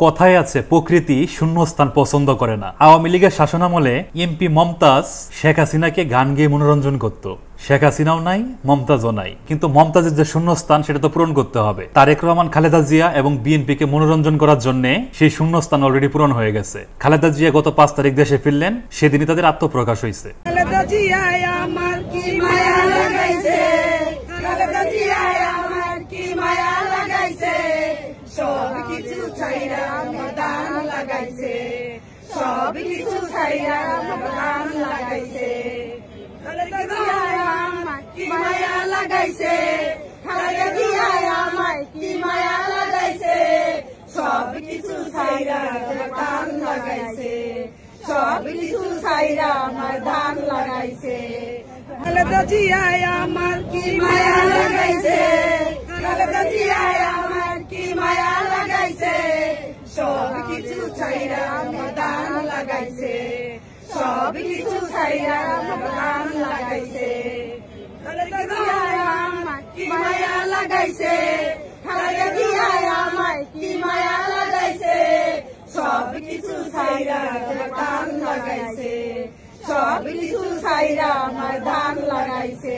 কথায় আছে প্রকৃতি শূন্যস্থান পছন্দ করে না। আওয়ামী লীগের শাসনামলে এমপি মমতাজ শেখ হাসিনাকে গান গেয়ে মনোরঞ্জন করত। শেখ হাসিনাও নাই, মমতাজও নাই, কিন্তু মমতাজের যে শূন্যস্থান সেটা তো পূরণ করতে হবে। তারেক রহমান, খালেদা জিয়া এবং বিএনপিকে মনোরঞ্জন করার জন্য সেই শূন্যস্থান অলরেডি পূরণ হয়ে গেছে। খালেদা জিয়া গত 5 তারিখ দেশে ফিরলেন, সেদিনই তাদের আত্মপ্রকাশ হয়েছে। খালেদা জিয়ায় আমার কি মায়া লাগাইছে, খালেদা জিয়ায় আমার কি মায়া লাগাইছে, সব কিছু ছাইরা আমার দান লাগাইছে, সব কিছু ছাইরা আমার দান লাগাইছে। খালেদা জিয়ায় আমার কি মায়া লাগাইছে, খালেদা জিয়ায় আমার কি মায়া লাগাইছে, সব কিছু ছাইরা আমার দান লাগাইছে, সব কিছু ছাইরা আমার ধান লাগাইছে।